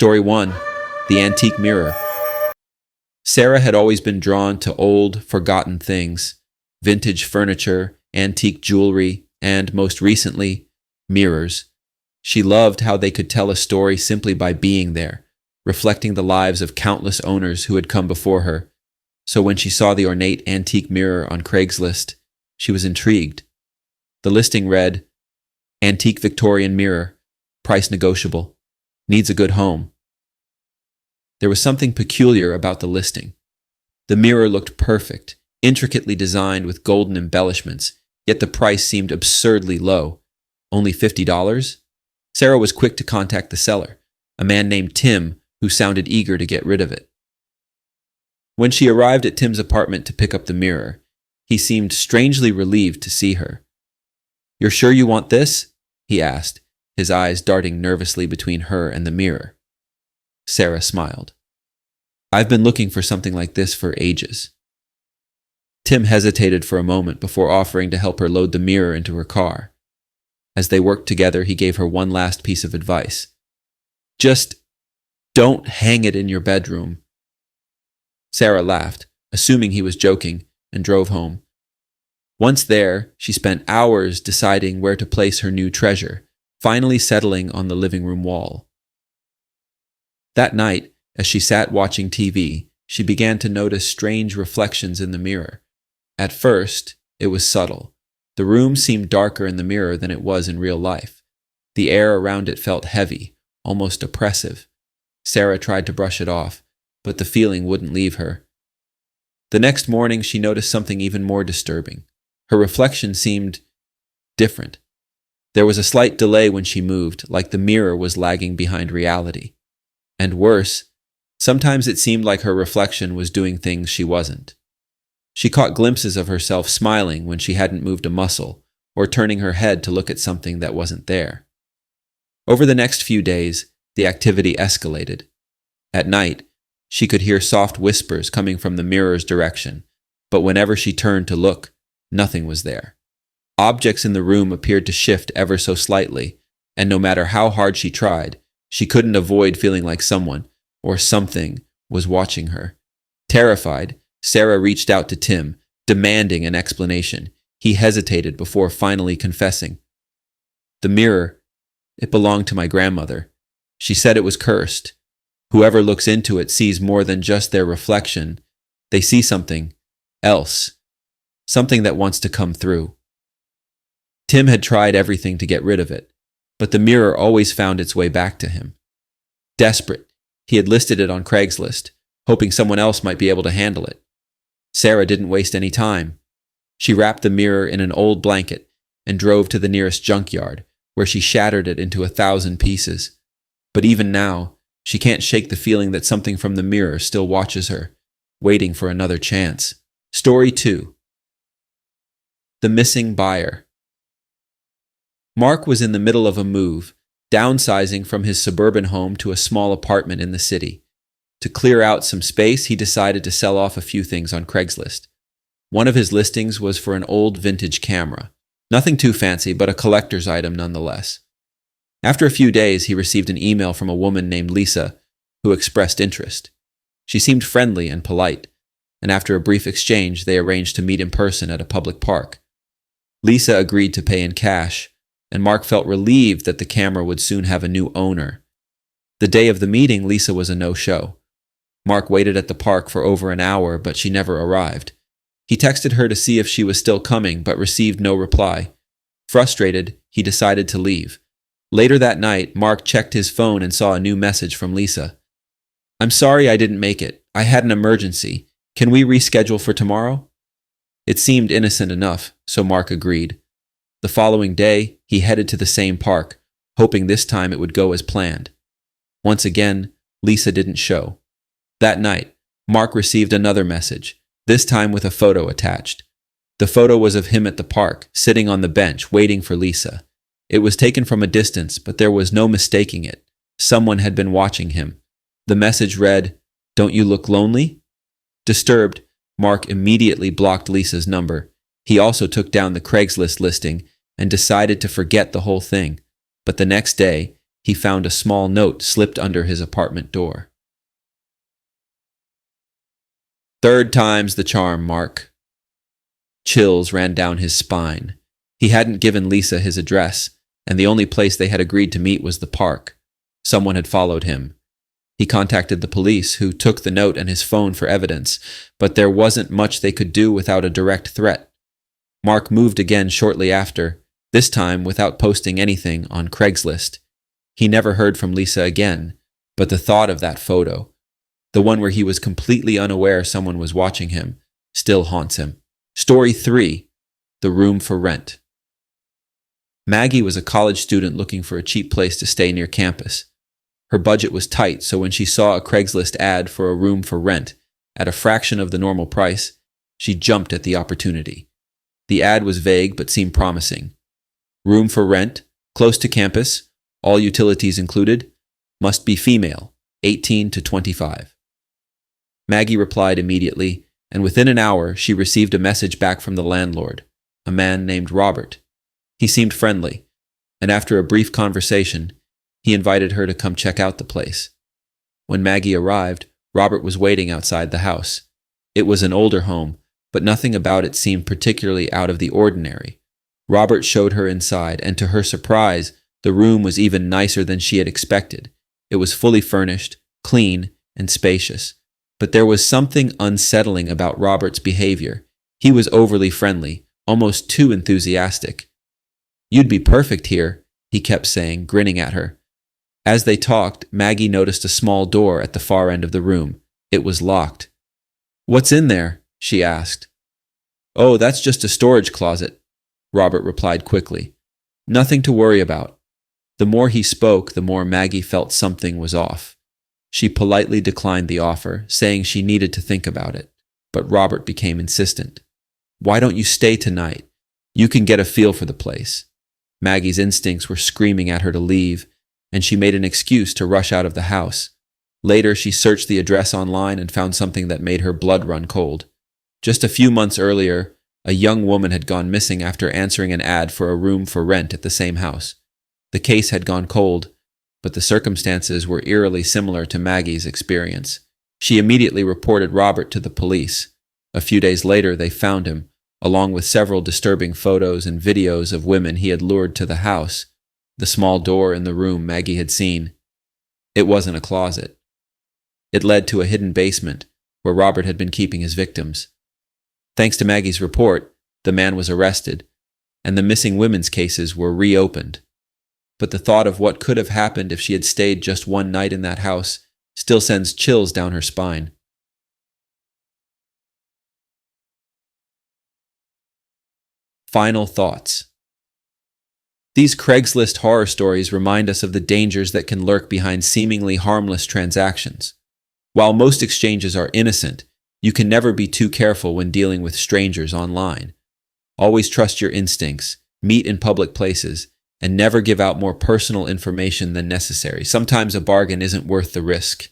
Story 1. The Antique Mirror. Sarah had always been drawn to old, forgotten things, vintage furniture, antique jewelry, and, most recently, mirrors. She loved how they could tell a story simply by being there, reflecting the lives of countless owners who had come before her. So when she saw the ornate antique mirror on Craigslist, she was intrigued. The listing read, "Antique Victorian mirror, price negotiable, needs a good home." There was something peculiar about the listing. The mirror looked perfect, intricately designed with golden embellishments, yet the price seemed absurdly low. Only $50? Sarah was quick to contact the seller, a man named Tim who sounded eager to get rid of it. When she arrived at Tim's apartment to pick up the mirror, he seemed strangely relieved to see her. "You're sure you want this?" he asked, his eyes darting nervously between her and the mirror. Sarah smiled. "I've been looking for something like this for ages." Tim hesitated for a moment before offering to help her load the mirror into her car. As they worked together, he gave her one last piece of advice. "Just don't hang it in your bedroom." Sarah laughed, assuming he was joking, and drove home. Once there, she spent hours deciding where to place her new treasure, finally settling on the living room wall. That night, as she sat watching TV, she began to notice strange reflections in the mirror. At first, it was subtle. The room seemed darker in the mirror than it was in real life. The air around it felt heavy, almost oppressive. Sarah tried to brush it off, but the feeling wouldn't leave her. The next morning, she noticed something even more disturbing. Her reflection seemed different. There was a slight delay when she moved, like the mirror was lagging behind reality. And worse, sometimes it seemed like her reflection was doing things she wasn't. She caught glimpses of herself smiling when she hadn't moved a muscle, or turning her head to look at something that wasn't there. Over the next few days, the activity escalated. At night, she could hear soft whispers coming from the mirror's direction, but whenever she turned to look, nothing was there. Objects in the room appeared to shift ever so slightly, and no matter how hard she tried, she couldn't avoid feeling like someone, or something, was watching her. Terrified, Sarah reached out to Tim, demanding an explanation. He hesitated before finally confessing. "The mirror, it belonged to my grandmother. She said it was cursed. Whoever looks into it sees more than just their reflection. They see something else, something that wants to come through." Tim had tried everything to get rid of it, but the mirror always found its way back to him. Desperate, he had listed it on Craigslist, hoping someone else might be able to handle it. Sarah didn't waste any time. She wrapped the mirror in an old blanket and drove to the nearest junkyard, where she shattered it into 1,000 pieces. But even now, she can't shake the feeling that something from the mirror still watches her, waiting for another chance. Story 2. The Missing Buyer. Mark was in the middle of a move, downsizing from his suburban home to a small apartment in the city. To clear out some space, he decided to sell off a few things on Craigslist. One of his listings was for an old vintage camera. Nothing too fancy, but a collector's item nonetheless. After a few days, he received an email from a woman named Lisa, who expressed interest. She seemed friendly and polite, and after a brief exchange, they arranged to meet in person at a public park. Lisa agreed to pay in cash, and Mark felt relieved that the camera would soon have a new owner. The day of the meeting, Lisa was a no-show. Mark waited at the park for over an hour, but she never arrived. He texted her to see if she was still coming, but received no reply. Frustrated, he decided to leave. Later that night, Mark checked his phone and saw a new message from Lisa. "I'm sorry I didn't make it. I had an emergency. Can we reschedule for tomorrow?" It seemed innocent enough, so Mark agreed. The following day, he headed to the same park, hoping this time it would go as planned. Once again, Lisa didn't show. That night, Mark received another message, this time with a photo attached. The photo was of him at the park, sitting on the bench, waiting for Lisa. It was taken from a distance, but there was no mistaking it. Someone had been watching him. The message read, "Don't you look lonely?" Disturbed, Mark immediately blocked Lisa's number. He also took down the Craigslist listing and decided to forget the whole thing. But the next day, he found a small note slipped under his apartment door. Third time's the charm, Mark. Chills ran down his spine. He hadn't given Lisa his address, and the only place they had agreed to meet was the park. Someone had followed him. He contacted the police, who took the note and his phone for evidence, but there wasn't much they could do without a direct threat. Mark moved again shortly after, this time without posting anything on Craigslist. He never heard from Lisa again, but the thought of that photo, the one where he was completely unaware someone was watching him, still haunts him. Story 3. The Room for Rent. Maggie was a college student looking for a cheap place to stay near campus. Her budget was tight, so when she saw a Craigslist ad for a room for rent at a fraction of the normal price, she jumped at the opportunity. The ad was vague but seemed promising. Room for rent, close to campus, all utilities included, must be female, 18 to 25. Maggie replied immediately, and within an hour she received a message back from the landlord, a man named Robert. He seemed friendly, and after a brief conversation, he invited her to come check out the place. When Maggie arrived, Robert was waiting outside the house. It was an older home, but nothing about it seemed particularly out of the ordinary. Robert showed her inside, and to her surprise, the room was even nicer than she had expected. It was fully furnished, clean, and spacious. But there was something unsettling about Robert's behavior. He was overly friendly, almost too enthusiastic. "You'd be perfect here," he kept saying, grinning at her. As they talked, Maggie noticed a small door at the far end of the room. It was locked. "What's in there?" she asked. "Oh, that's just a storage closet," Robert replied quickly. "Nothing to worry about." The more he spoke, the more Maggie felt something was off. She politely declined the offer, saying she needed to think about it. But Robert became insistent. "Why don't you stay tonight? You can get a feel for the place." Maggie's instincts were screaming at her to leave, and she made an excuse to rush out of the house. Later, she searched the address online and found something that made her blood run cold. Just a few months earlier, a young woman had gone missing after answering an ad for a room for rent at the same house. The case had gone cold, but the circumstances were eerily similar to Maggie's experience. She immediately reported Robert to the police. A few days later, they found him, along with several disturbing photos and videos of women he had lured to the house. The small door in the room Maggie had seen. It wasn't a closet. It led to a hidden basement where Robert had been keeping his victims. Thanks to Maggie's report, the man was arrested, and the missing women's cases were reopened. But the thought of what could have happened if she had stayed just one night in that house still sends chills down her spine. Final thoughts. These Craigslist horror stories remind us of the dangers that can lurk behind seemingly harmless transactions. While most exchanges are innocent, you can never be too careful when dealing with strangers online. Always trust your instincts, meet in public places, and never give out more personal information than necessary. Sometimes a bargain isn't worth the risk.